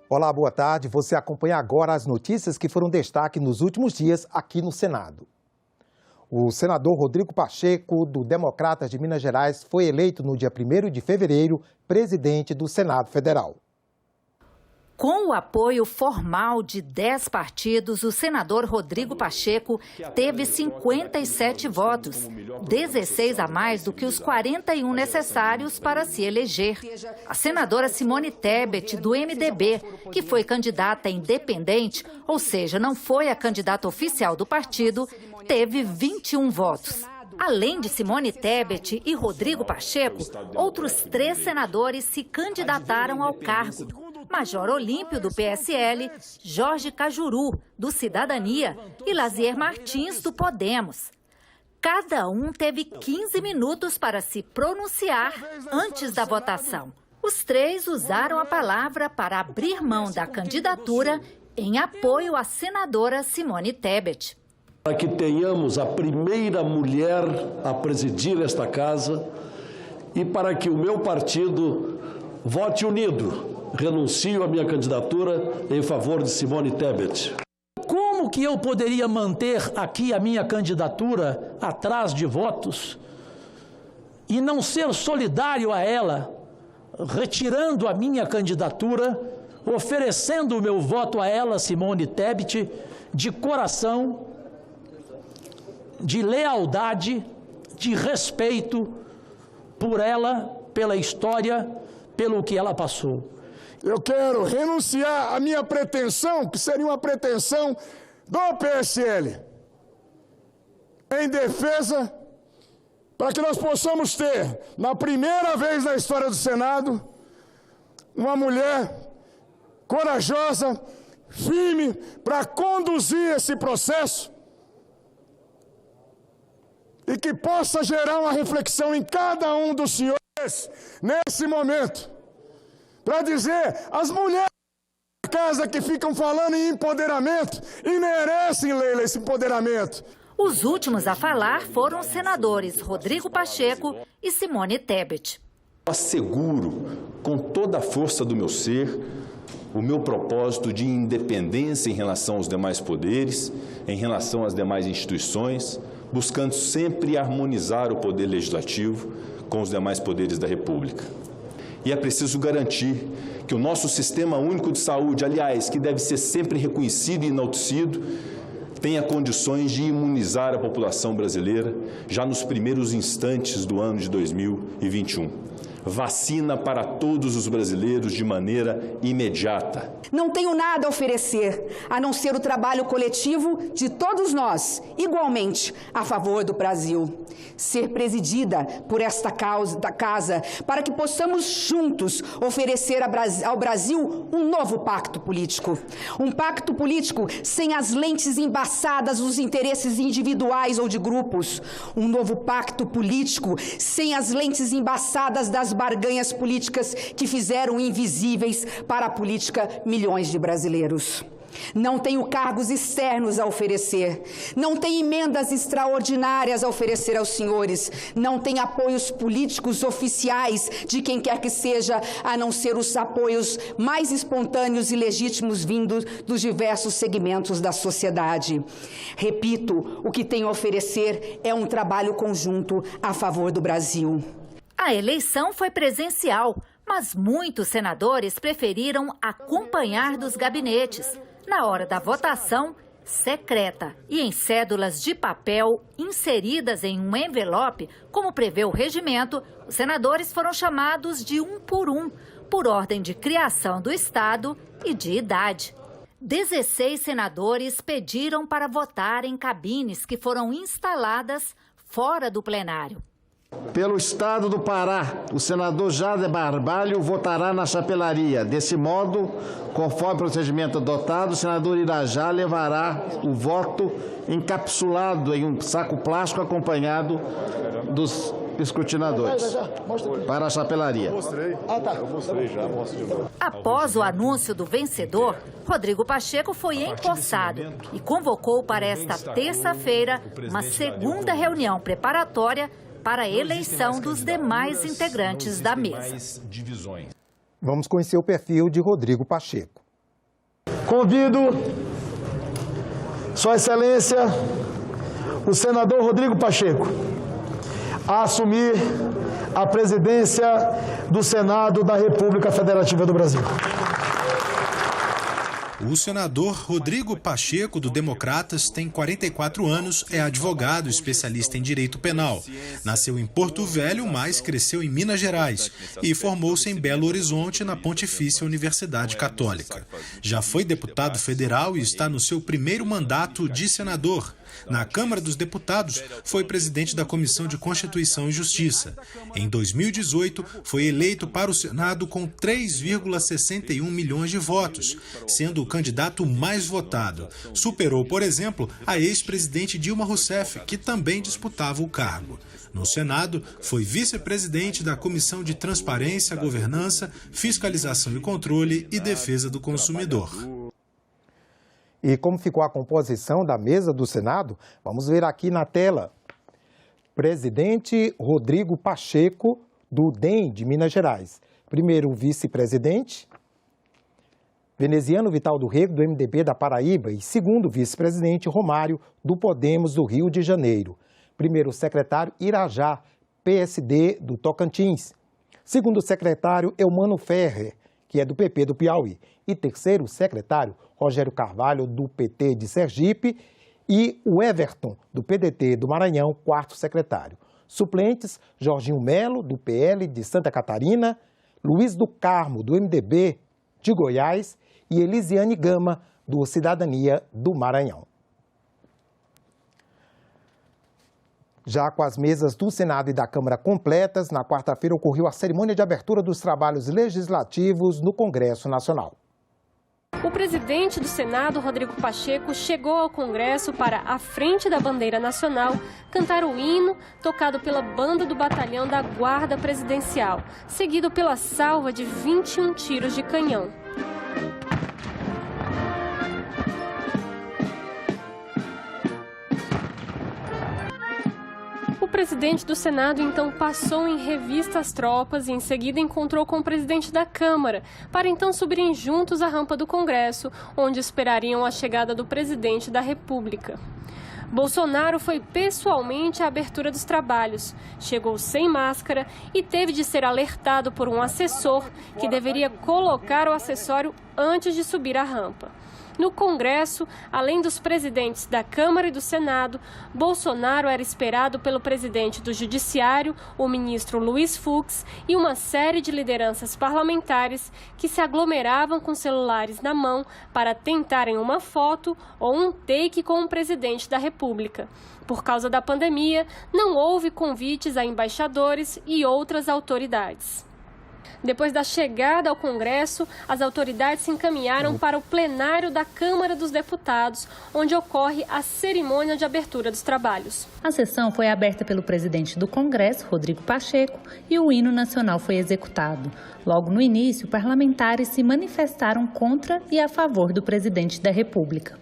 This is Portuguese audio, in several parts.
Olá, boa tarde. Você acompanha agora as notícias que foram destaque nos últimos dias aqui no Senado. O senador Rodrigo Pacheco, do Democratas de Minas Gerais, foi eleito no dia 1º de fevereiro presidente do Senado Federal. Com o apoio formal de 10 partidos, o senador Rodrigo Pacheco teve 57 votos, 16 a mais do que os 41 necessários para se eleger. A senadora Simone Tebet, do MDB, que foi candidata independente, ou seja, não foi a candidata oficial do partido, teve 21 votos. Além de Simone Tebet e Rodrigo Pacheco, outros 3 senadores se candidataram ao cargo. Major Olímpio, do PSL, Jorge Cajuru, do Cidadania e Lazier Martins, do Podemos. Cada um teve 15 minutos para se pronunciar antes da votação. Os 3 usaram a palavra para abrir mão da candidatura em apoio à senadora Simone Tebet. Para que tenhamos a primeira mulher a presidir esta casa e para que o meu partido vote unido, renuncio à minha candidatura em favor de Simone Tebet. Como que eu poderia manter aqui a minha candidatura atrás de votos e não ser solidário a ela, retirando a minha candidatura, oferecendo o meu voto a ela, Simone Tebet, de coração, de lealdade, de respeito por ela, pela história, pelo que ela passou. Eu quero renunciar à minha pretensão, que seria uma pretensão do PSL, em defesa, para que nós possamos ter, na primeira vez na história do Senado, uma mulher corajosa, firme, para conduzir esse processo e que possa gerar uma reflexão em cada um dos senhores nesse momento. Para dizer, as mulheres da casa que ficam falando em empoderamento e merecem, Leila, esse empoderamento. Os últimos a falar foram os senadores Rodrigo Pacheco e Simone Tebet. Asseguro, com toda a força do meu ser, o meu propósito de independência em relação aos demais poderes, em relação às demais instituições, buscando sempre harmonizar o poder legislativo com os demais poderes da República. E é preciso garantir que o nosso Sistema Único de Saúde, aliás, que deve ser sempre reconhecido e enaltecido, tenha condições de imunizar a população brasileira já nos primeiros instantes do ano de 2021. Vacina para todos os brasileiros de maneira imediata. Não tenho nada a oferecer, a não ser o trabalho coletivo de todos nós, igualmente a favor do Brasil. Ser presidida por esta casa, para que possamos juntos oferecer ao Brasil um novo pacto político. Um pacto político sem as lentes embaçadas dos interesses individuais ou de grupos. Um novo pacto político sem as lentes embaçadas das barganhas políticas que fizeram invisíveis para a política milhões de brasileiros. Não tenho cargos externos a oferecer, não tenho emendas extraordinárias a oferecer aos senhores, não tenho apoios políticos oficiais de quem quer que seja, a não ser os apoios mais espontâneos e legítimos vindos dos diversos segmentos da sociedade. Repito, o que tenho a oferecer é um trabalho conjunto a favor do Brasil. A eleição foi presencial, mas muitos senadores preferiram acompanhar dos gabinetes, na hora da votação, secreta e em cédulas de papel inseridas em um envelope, como prevê o regimento, os senadores foram chamados de um, por ordem de criação do Estado e de idade. 16 senadores pediram para votar em cabines que foram instaladas fora do plenário. Pelo Estado do Pará, o senador Jader Barbalho votará na chapelaria. Desse modo, conforme o procedimento adotado, o senador Irajá levará o voto encapsulado em um saco plástico acompanhado dos escrutinadores para a chapelaria. Após o anúncio do vencedor, Rodrigo Pacheco foi empossado e convocou para esta terça-feira uma segunda reunião preparatória para a eleição dos demais integrantes da mesa. Vamos conhecer o perfil de Rodrigo Pacheco. Convido Sua Excelência, o senador Rodrigo Pacheco, a assumir a presidência do Senado da República Federativa do Brasil. O senador Rodrigo Pacheco, do Democratas, tem 44 anos, é advogado, especialista em direito penal. Nasceu em Porto Velho, mas cresceu em Minas Gerais e formou-se em Belo Horizonte, na Pontifícia Universidade Católica. Já foi deputado federal e está no seu primeiro mandato de senador. Na Câmara dos Deputados, foi presidente da Comissão de Constituição e Justiça. Em 2018, foi eleito para o Senado com 3,61 milhões de votos, sendo o candidato mais votado. Superou, por exemplo, a ex-presidente Dilma Rousseff, que também disputava o cargo. No Senado, foi vice-presidente da Comissão de Transparência, Governança, Fiscalização e Controle e Defesa do Consumidor. E como ficou a composição da mesa do Senado, vamos ver aqui na tela. Presidente Rodrigo Pacheco, do DEM de Minas Gerais. Primeiro vice-presidente, Veneziano Vital do Rego, do MDB da Paraíba. E segundo vice-presidente, Romário, do Podemos do Rio de Janeiro. Primeiro secretário, Irajá, PSD do Tocantins. Segundo secretário, Eumano Ferrer, que é do PP do Piauí. E terceiro secretário, Rogério Carvalho, do PT de Sergipe, e o Everton, do PDT do Maranhão, quarto secretário. Suplentes, Jorginho Melo, do PL de Santa Catarina, Luiz do Carmo, do MDB de Goiás, e Elisiane Gama, do Cidadania do Maranhão. Já com as mesas do Senado e da Câmara completas, na quarta-feira ocorreu a cerimônia de abertura dos trabalhos legislativos no Congresso Nacional. O presidente do Senado, Rodrigo Pacheco, chegou ao Congresso para, à frente da bandeira nacional, cantar o hino tocado pela banda do batalhão da Guarda Presidencial, seguido pela salva de 21 tiros de canhão. O presidente do Senado então passou em revista as tropas e em seguida encontrou com o presidente da Câmara, para então subirem juntos a rampa do Congresso, onde esperariam a chegada do presidente da República. Bolsonaro foi pessoalmente à abertura dos trabalhos, chegou sem máscara e teve de ser alertado por um assessor que deveria colocar o acessório antes de subir a rampa. No Congresso, além dos presidentes da Câmara e do Senado, Bolsonaro era esperado pelo presidente do Judiciário, o ministro Luiz Fux, e uma série de lideranças parlamentares que se aglomeravam com celulares na mão para tentarem uma foto ou um take com o presidente da República. Por causa da pandemia, não houve convites a embaixadores e outras autoridades. Depois da chegada ao Congresso, as autoridades se encaminharam para o plenário da Câmara dos Deputados, onde ocorre a cerimônia de abertura dos trabalhos. A sessão foi aberta pelo presidente do Congresso, Rodrigo Pacheco, e o hino nacional foi executado. Logo no início, parlamentares se manifestaram contra e a favor do presidente da República.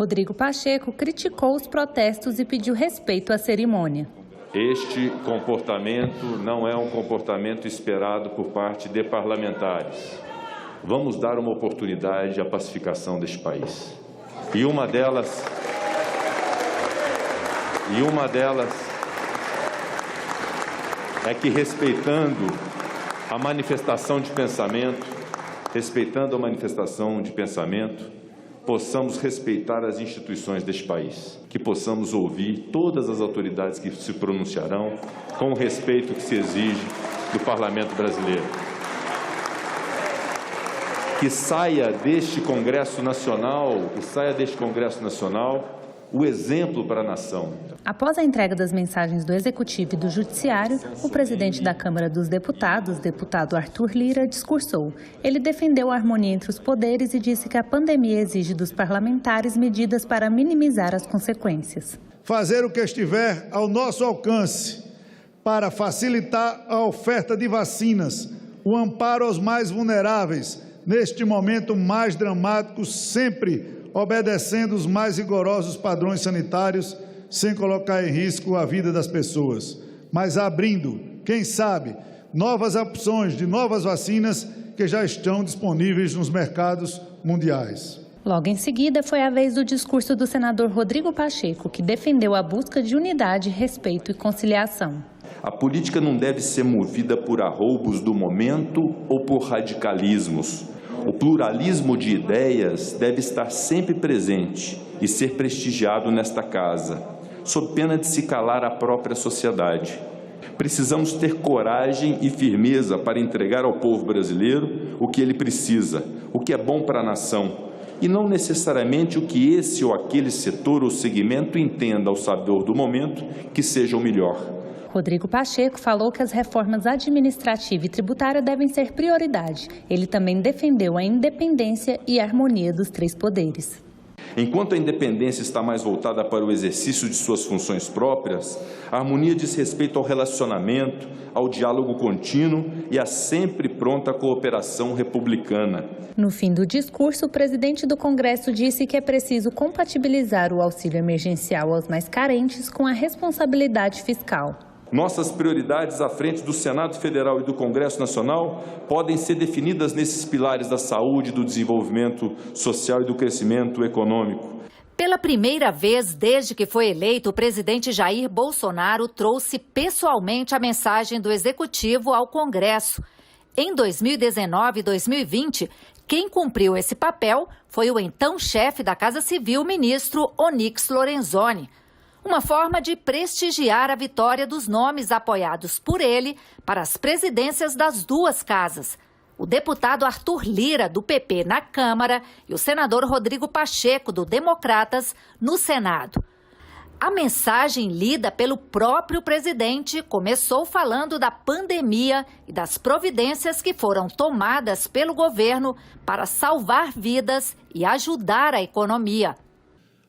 Rodrigo Pacheco criticou os protestos e pediu respeito à cerimônia. Este comportamento não é um comportamento esperado por parte de parlamentares. Vamos dar uma oportunidade à pacificação deste país. E uma delas é que, respeitando a manifestação de pensamento, possamos respeitar as instituições deste país, que possamos ouvir todas as autoridades que se pronunciarão com o respeito que se exige do Parlamento brasileiro. Que saia deste Congresso Nacional, o exemplo para a nação. Após a entrega das mensagens do Executivo e do Judiciário, o presidente da Câmara dos Deputados, deputado Arthur Lira, discursou. Ele defendeu a harmonia entre os poderes e disse que a pandemia exige dos parlamentares medidas para minimizar as consequências. Fazer o que estiver ao nosso alcance para facilitar a oferta de vacinas, o amparo aos mais vulneráveis, neste momento mais dramático, sempre obedecendo os mais rigorosos padrões sanitários, sem colocar em risco a vida das pessoas. mas abrindo, quem sabe, novas opções de novas vacinas que já estão disponíveis nos mercados mundiais. Logo em seguida, foi a vez do discurso do senador Rodrigo Pacheco, que defendeu a busca de unidade, respeito e conciliação. A política não deve ser movida por arroubos do momento ou por radicalismos. O pluralismo de ideias deve estar sempre presente e ser prestigiado nesta casa, sob pena de se calar a própria sociedade. Precisamos ter coragem e firmeza para entregar ao povo brasileiro o que ele precisa, o que é bom para a nação, e não necessariamente o que esse ou aquele setor ou segmento entenda ao sabor do momento que seja o melhor. Rodrigo Pacheco falou que as reformas administrativa e tributária devem ser prioridade. Ele também defendeu a independência e a harmonia dos três poderes. Enquanto a independência está mais voltada para o exercício de suas funções próprias, a harmonia diz respeito ao relacionamento, ao diálogo contínuo e à sempre pronta cooperação republicana. No fim do discurso, o presidente do Congresso disse que é preciso compatibilizar o auxílio emergencial aos mais carentes com a responsabilidade fiscal. Nossas prioridades à frente do Senado Federal e do Congresso Nacional podem ser definidas nesses pilares da saúde, do desenvolvimento social e do crescimento econômico. Pela primeira vez desde que foi eleito, o presidente Jair Bolsonaro trouxe pessoalmente a mensagem do Executivo ao Congresso. Em 2019 e 2020, quem cumpriu esse papel foi o então chefe da Casa Civil, ministro Onyx Lorenzoni. Uma forma de prestigiar a vitória dos nomes apoiados por ele para as presidências das duas casas. O deputado Arthur Lira, do PP, na Câmara, e o senador Rodrigo Pacheco, do Democratas, no Senado. A mensagem lida pelo próprio presidente começou falando da pandemia e das providências que foram tomadas pelo governo para salvar vidas e ajudar a economia.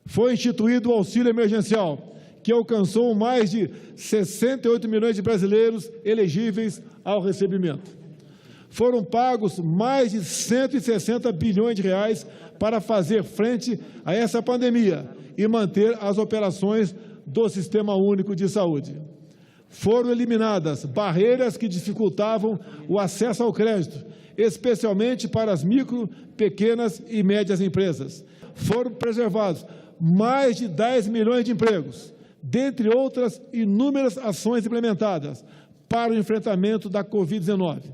Foi instituído o auxílio emergencial, que alcançou mais de 68 milhões de brasileiros elegíveis ao recebimento. Foram pagos mais de 160 bilhões de reais para fazer frente a essa pandemia e manter as operações do Sistema Único de Saúde. Foram eliminadas barreiras que dificultavam o acesso ao crédito, especialmente para as micro, pequenas e médias empresas. Foram preservados mais de 10 milhões de empregos, dentre outras inúmeras ações implementadas para o enfrentamento da Covid-19.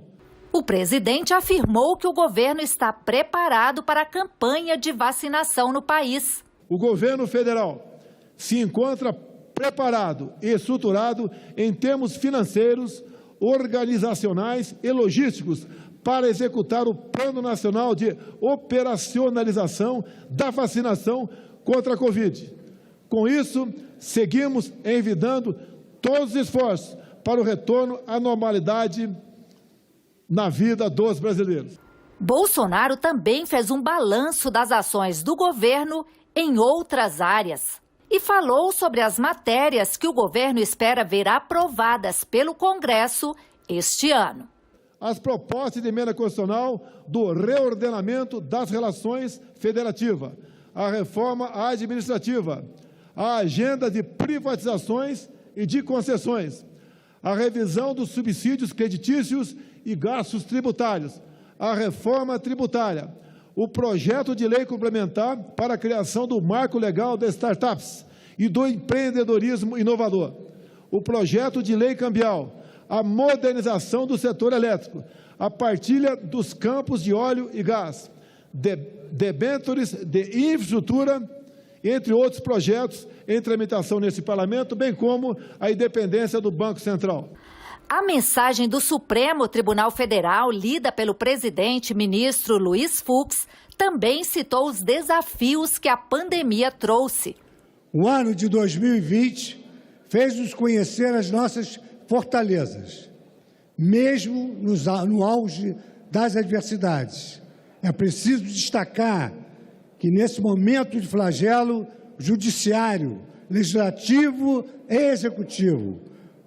O presidente afirmou que o governo está preparado para a campanha de vacinação no país. O governo federal se encontra preparado e estruturado em termos financeiros, organizacionais e logísticos para executar o Plano Nacional de Operacionalização da Vacinação contra a Covid. Com isso, seguimos envidando todos os esforços para o retorno à normalidade na vida dos brasileiros. Bolsonaro também fez um balanço das ações do governo em outras áreas e falou sobre as matérias que o governo espera ver aprovadas pelo Congresso este ano. As propostas de emenda constitucional do reordenamento das relações federativas, a reforma administrativa, a agenda de privatizações e de concessões, a revisão dos subsídios creditícios e gastos tributários, a reforma tributária, o projeto de lei complementar para a criação do marco legal das startups e do empreendedorismo inovador, o projeto de lei cambial, a modernização do setor elétrico, a partilha dos campos de óleo e gás, debêntures de infraestrutura, entre outros projetos em tramitação nesse parlamento, bem como a independência do Banco Central. A mensagem do Supremo Tribunal Federal, lida pelo presidente ministro Luiz Fux, também citou os desafios que a pandemia trouxe. O ano de 2020 fez-nos conhecer as nossas fortalezas, mesmo no auge das adversidades. É preciso destacar que, nesse momento de flagelo, judiciário, legislativo e executivo,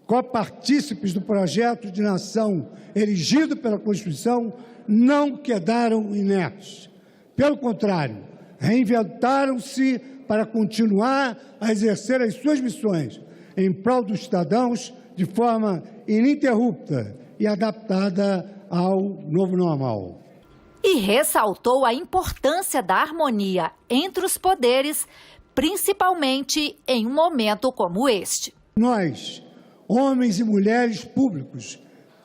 copartícipes do projeto de nação erigido pela Constituição, não quedaram inertes. Pelo contrário, reinventaram-se para continuar a exercer as suas missões em prol dos cidadãos de forma ininterrupta e adaptada ao novo normal. E ressaltou a importância da harmonia entre os poderes, principalmente em um momento como este. Nós, homens e mulheres públicos,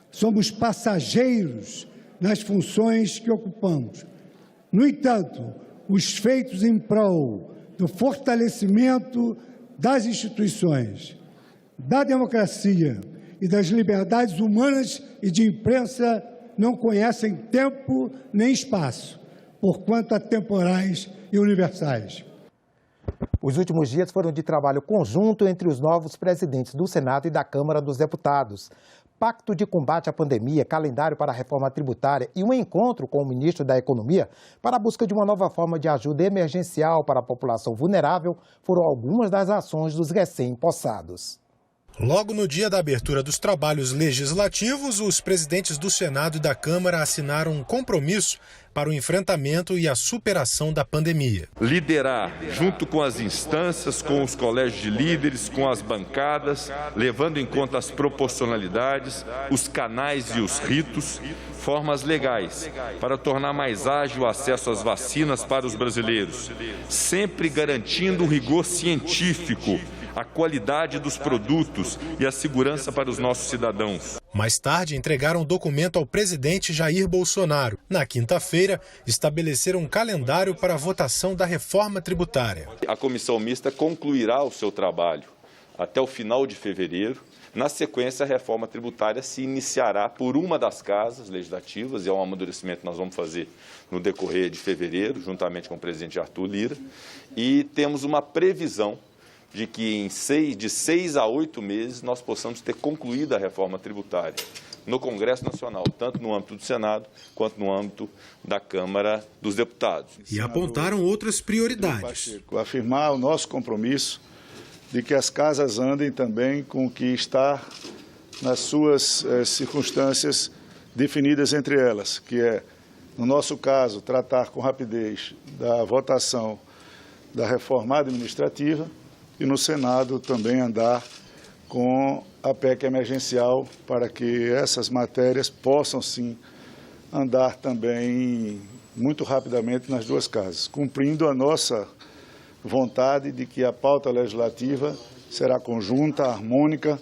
somos passageiros nas funções que ocupamos. No entanto, os feitos em prol do fortalecimento das instituições, da democracia e das liberdades humanas e de imprensa não conhecem tempo nem espaço, porquanto atemporais e universais. Os últimos dias foram de trabalho conjunto entre os novos presidentes do Senado e da Câmara dos Deputados. Pacto de combate à pandemia, calendário para a reforma tributária e um encontro com o ministro da Economia para a busca de uma nova forma de ajuda emergencial para a população vulnerável foram algumas das ações dos recém-possados. Logo no dia da abertura dos trabalhos legislativos, os presidentes do Senado e da Câmara assinaram um compromisso para o enfrentamento e a superação da pandemia. Liderar, junto com as instâncias, com os colégios de líderes, com as bancadas, levando em conta as proporcionalidades, os canais e os ritos, formas legais para tornar mais ágil o acesso às vacinas para os brasileiros, sempre garantindo o rigor científico, a qualidade dos produtos e a segurança para os nossos cidadãos. Mais tarde, entregaram o documento ao presidente Jair Bolsonaro. Na quinta-feira, estabeleceram um calendário para a votação da reforma tributária. A comissão mista concluirá o seu trabalho até o final de fevereiro. Na sequência, a reforma tributária se iniciará por uma das casas legislativas, e é um amadurecimento que nós vamos fazer no decorrer de fevereiro, juntamente com o presidente Arthur Lira, e temos uma previsão de que de 6 a 8 meses nós possamos ter concluído a reforma tributária no Congresso Nacional, tanto no âmbito do Senado quanto no âmbito da Câmara dos Deputados. E apontaram outras prioridades. Afirmar o nosso compromisso de que as casas andem também com o que está nas suas circunstâncias definidas entre elas, que é, no nosso caso, tratar com rapidez da votação da reforma administrativa, e no Senado também andar com a PEC emergencial para que essas matérias possam, sim, andar também muito rapidamente nas duas casas, cumprindo a nossa vontade de que a pauta legislativa será conjunta, harmônica,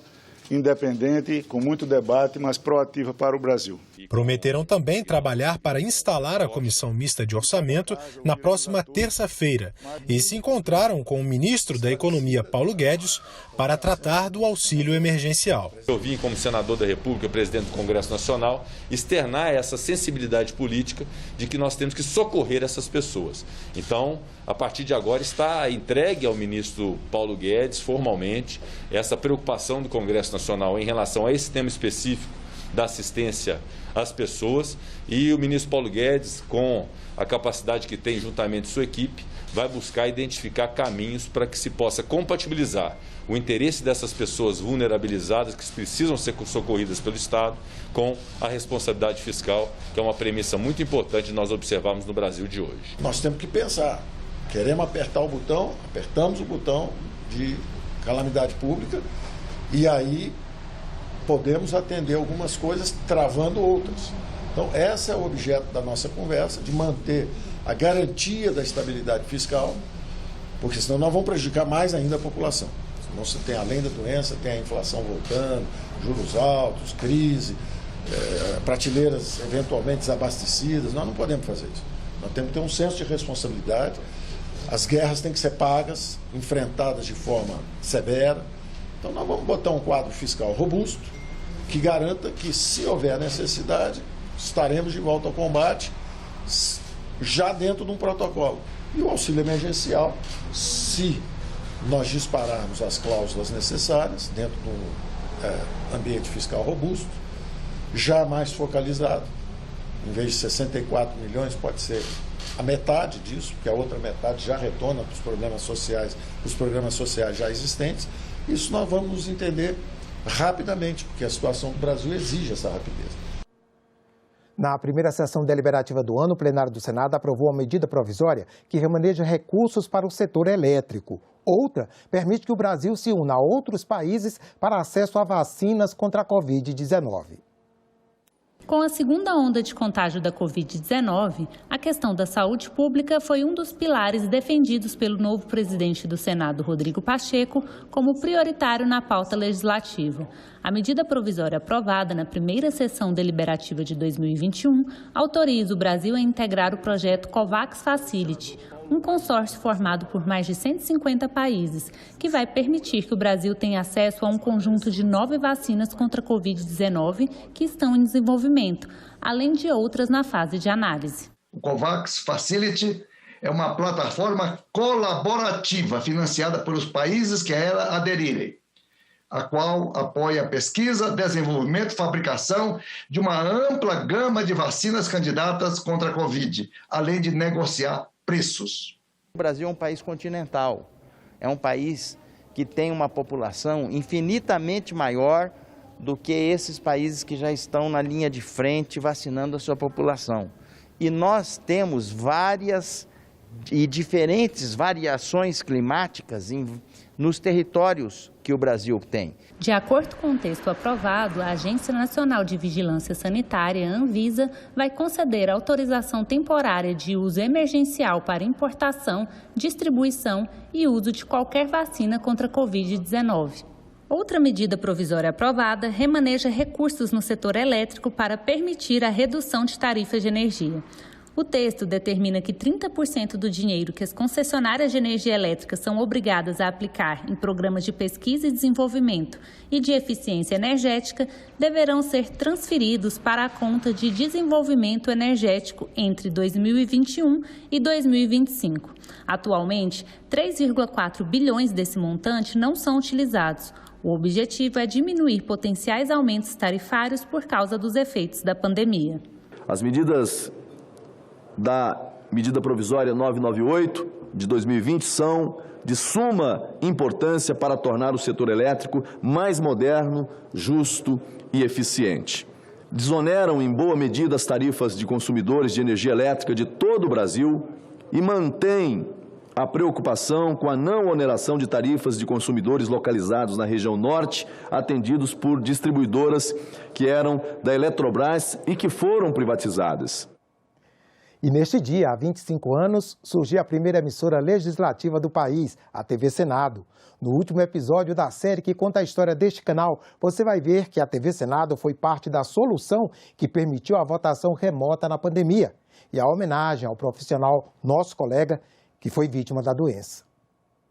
independente, com muito debate, mas proativa para o Brasil. Prometeram também trabalhar para instalar a Comissão Mista de Orçamento na próxima terça-feira e se encontraram com o ministro da Economia, Paulo Guedes, para tratar do auxílio emergencial. Eu vim como senador da República, presidente do Congresso Nacional, externar essa sensibilidade política de que nós temos que socorrer essas pessoas. Então, a partir de agora, está entregue ao ministro Paulo Guedes, formalmente, essa preocupação do Congresso Nacional em relação a esse tema específico da assistência às pessoas, e o ministro Paulo Guedes, com a capacidade que tem juntamente sua equipe, vai buscar identificar caminhos para que se possa compatibilizar o interesse dessas pessoas vulnerabilizadas que precisam ser socorridas pelo Estado com a responsabilidade fiscal, que é uma premissa muito importante de nós observarmos no Brasil de hoje. Nós temos que pensar, queremos apertar o botão, apertamos o botão de calamidade pública e aí podemos atender algumas coisas travando outras. Então, esse é o objeto da nossa conversa, de manter a garantia da estabilidade fiscal, porque senão nós vamos prejudicar mais ainda a população. Senão você tem, além da doença, tem a inflação voltando, juros altos, crise, prateleiras eventualmente desabastecidas. Nós não podemos fazer isso. Nós temos que ter um senso de responsabilidade. As guerras têm que ser pagas, enfrentadas de forma severa. Então, nós vamos botar um quadro fiscal robusto, que garanta que, se houver necessidade, estaremos de volta ao combate, já dentro de um protocolo. E o auxílio emergencial, se nós dispararmos as cláusulas necessárias, dentro de um ambiente fiscal robusto, já mais focalizado, em vez de 64 milhões, pode ser a metade disso, porque a outra metade já retorna para os programas sociais já existentes. Isso nós vamos nos entender rapidamente, porque a situação do Brasil exige essa rapidez. Na primeira sessão deliberativa do ano, o plenário do Senado aprovou uma medida provisória que remaneja recursos para o setor elétrico. Outra permite que o Brasil se una a outros países para acesso a vacinas contra a Covid-19. Com a segunda onda de contágio da Covid-19, a questão da saúde pública foi um dos pilares defendidos pelo novo presidente do Senado, Rodrigo Pacheco, como prioritário na pauta legislativa. A medida provisória aprovada na primeira sessão deliberativa de 2021 autoriza o Brasil a integrar o projeto COVAX Facility, um consórcio formado por mais de 150 países, que vai permitir que o Brasil tenha acesso a um conjunto de 9 vacinas contra a Covid-19 que estão em desenvolvimento, além de outras na fase de análise. O COVAX Facility é uma plataforma colaborativa financiada pelos países que a ela aderirem, a qual apoia a pesquisa, desenvolvimento e fabricação de uma ampla gama de vacinas candidatas contra a Covid, além de negociar preços. O Brasil é um país continental, é um país que tem uma população infinitamente maior do que esses países que já estão na linha de frente vacinando a sua população. E nós temos várias e diferentes variações climáticas nos territórios que o Brasil tem. De acordo com o texto aprovado, a Agência Nacional de Vigilância Sanitária, Anvisa, vai conceder autorização temporária de uso emergencial para importação, distribuição e uso de qualquer vacina contra a Covid-19. Outra medida provisória aprovada remaneja recursos no setor elétrico para permitir a redução de tarifas de energia. O texto determina que 30% do dinheiro que as concessionárias de energia elétrica são obrigadas a aplicar em programas de pesquisa e desenvolvimento e de eficiência energética deverão ser transferidos para a conta de desenvolvimento energético entre 2021 e 2025. Atualmente, 3,4 bilhões desse montante não são utilizados. O objetivo é diminuir potenciais aumentos tarifários por causa dos efeitos da pandemia. As medidas da medida provisória 998 de 2020 são de suma importância para tornar o setor elétrico mais moderno, justo e eficiente. Desoneram em boa medida as tarifas de consumidores de energia elétrica de todo o Brasil e mantêm a preocupação com a não oneração de tarifas de consumidores localizados na região norte, atendidos por distribuidoras que eram da Eletrobras e que foram privatizadas. E neste dia, há 25 anos, surgiu a primeira emissora legislativa do país, a TV Senado. No último episódio da série que conta a história deste canal, você vai ver que a TV Senado foi parte da solução que permitiu a votação remota na pandemia. E a homenagem ao profissional, nosso colega, que foi vítima da doença.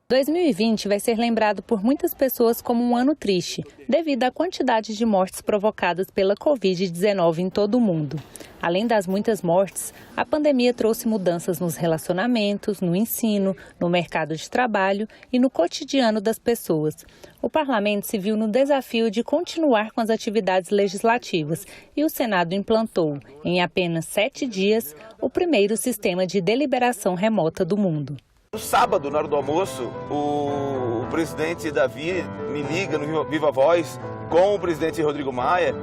2020 vai ser lembrado por muitas pessoas como um ano triste, devido à quantidade de mortes provocadas pela Covid-19 em todo o mundo. Além das muitas mortes, a pandemia trouxe mudanças nos relacionamentos, no ensino, no mercado de trabalho e no cotidiano das pessoas. O parlamento se viu no desafio de continuar com as atividades legislativas e o Senado implantou, em apenas 7 dias, o primeiro sistema de deliberação remota do mundo. No sábado, na hora do almoço, o presidente Davi me liga no Viva Voz com o presidente Rodrigo Maia,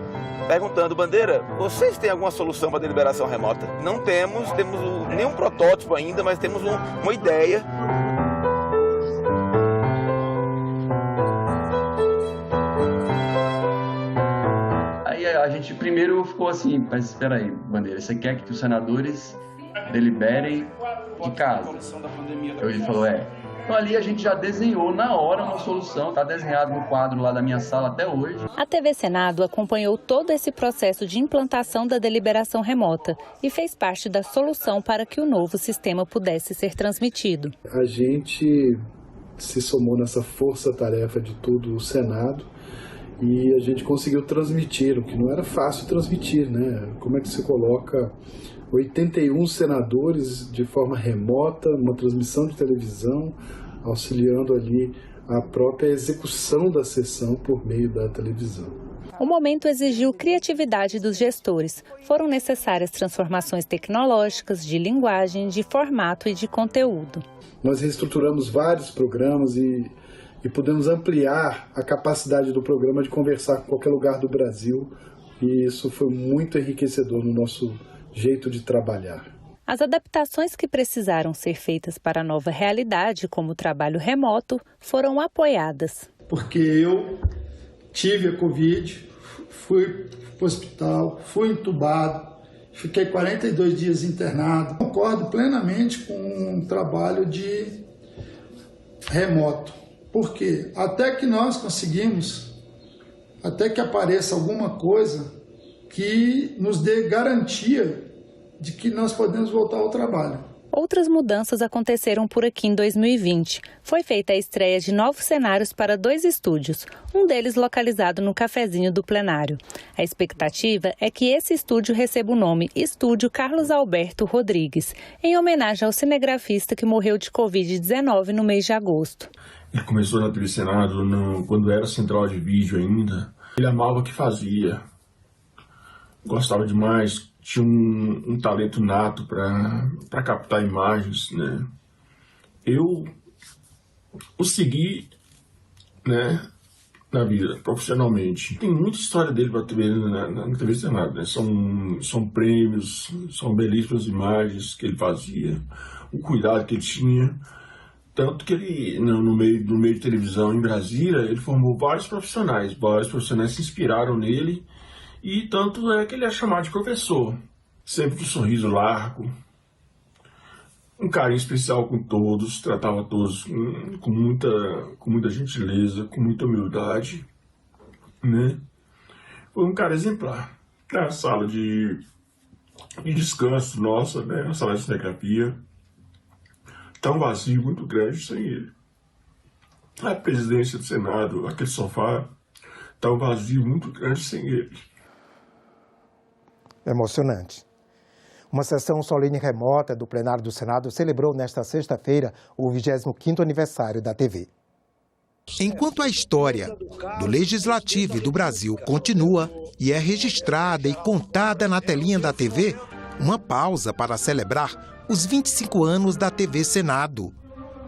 perguntando: Bandeira, vocês têm alguma solução para a deliberação remota? Não temos nenhum protótipo ainda, mas temos uma ideia. Aí a gente primeiro ficou assim: mas espera aí, Bandeira, você quer que os senadores deliberem de casa? Ele falou: então ali a gente já desenhou na hora uma solução, está desenhado no quadro lá da minha sala até hoje. A TV Senado acompanhou todo esse processo de implantação da deliberação remota e fez parte da solução para que o novo sistema pudesse ser transmitido. A gente se somou nessa força-tarefa de todo o Senado e a gente conseguiu transmitir, o que não era fácil transmitir, né? Como é que você coloca 81 senadores de forma remota, uma transmissão de televisão, auxiliando ali a própria execução da sessão por meio da televisão. O momento exigiu criatividade dos gestores. Foram necessárias transformações tecnológicas, de linguagem, de formato e de conteúdo. Nós reestruturamos vários programas e pudemos ampliar a capacidade do programa de conversar com qualquer lugar do Brasil E isso foi muito enriquecedor no nosso jeito de trabalhar. As adaptações que precisaram ser feitas para a nova realidade, como o trabalho remoto, foram apoiadas. Porque eu tive a Covid, fui para o hospital, fui entubado, fiquei 42 dias internado. Concordo plenamente com um trabalho de remoto. Porque até que nós conseguimos, até que apareça alguma coisa que nos dê garantia de que nós podemos voltar ao trabalho. Outras mudanças aconteceram por aqui em 2020. Foi feita a estreia de novos cenários para 2 estúdios, um deles localizado no cafezinho do plenário. A expectativa é que esse estúdio receba o nome Estúdio Carlos Alberto Rodrigues, em homenagem ao cinegrafista que morreu de Covid-19 no mês de agosto. Ele começou na TV Senado quando era central de vídeo ainda. Ele amava o que fazia, gostava demais. Tinha um talento nato para captar imagens, né? Eu o segui, né, na vida, profissionalmente. Tem muita história dele para TV na TV Senado, né? São prêmios, são belíssimas imagens que ele fazia, o cuidado que ele tinha. Tanto que ele, no meio de televisão em Brasília, ele formou vários profissionais se inspiraram nele. E tanto é que ele é chamado de professor, sempre de sorriso largo, um carinho especial com todos, tratava todos com muita gentileza, com muita humildade, né? Foi um cara exemplar. Na sala de descanso nossa, né? Na sala de cinegrafia, tá um vazio muito grande sem ele. A presidência do Senado, aquele sofá, tá um vazio muito grande sem ele. Emocionante. Uma sessão solene remota do plenário do Senado celebrou nesta sexta-feira o 25º aniversário da TV. Enquanto a história do Legislativo e do Brasil continua e é registrada e contada na telinha da TV, uma pausa para celebrar os 25 anos da TV Senado.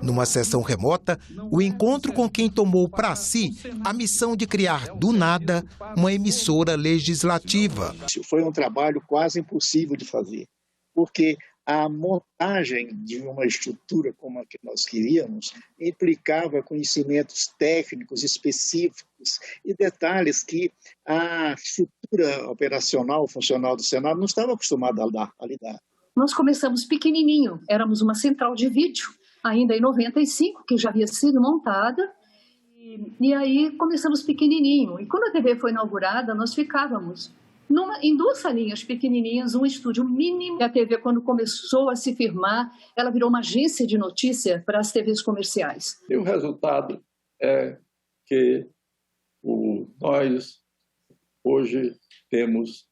Numa sessão remota, o encontro com quem tomou para si a missão de criar do nada uma emissora legislativa. Foi um trabalho quase impossível de fazer, porque a montagem de uma estrutura como a que nós queríamos implicava conhecimentos técnicos específicos e detalhes que a estrutura operacional, funcional do Senado não estava acostumada a lidar. Nós começamos pequenininho, éramos uma central de vídeo, ainda em 95, que já havia sido montada, e aí começamos pequenininho. E quando a TV foi inaugurada, nós ficávamos em 2 salinhas pequenininhas, um estúdio mínimo. E a TV, quando começou a se firmar, ela virou uma agência de notícia para as TVs comerciais. E o resultado é que nós hoje temos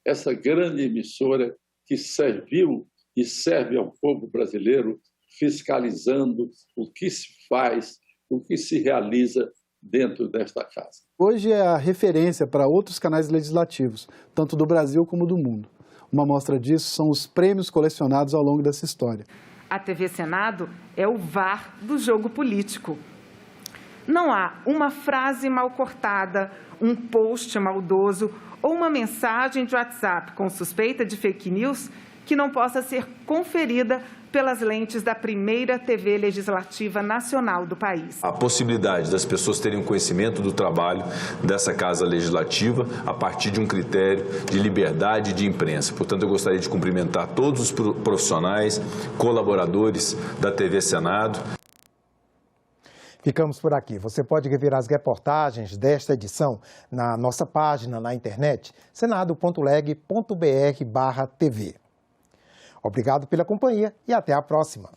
essa grande emissora que serviu e serve ao povo brasileiro, fiscalizando o que se faz, o que se realiza dentro desta casa. Hoje é a referência para outros canais legislativos, tanto do Brasil como do mundo. Uma amostra disso são os prêmios colecionados ao longo dessa história. A TV Senado é o VAR do jogo político. Não há uma frase mal cortada, um post maldoso ou uma mensagem de WhatsApp com suspeita de fake news que não possa ser conferida pelas lentes da primeira TV legislativa nacional do país. A possibilidade das pessoas terem conhecimento do trabalho dessa Casa Legislativa a partir de um critério de liberdade de imprensa. Portanto, eu gostaria de cumprimentar todos os profissionais, colaboradores da TV Senado. Ficamos por aqui. Você pode rever as reportagens desta edição na nossa página na internet, senado.leg.br/tv. Obrigado pela companhia e até a próxima.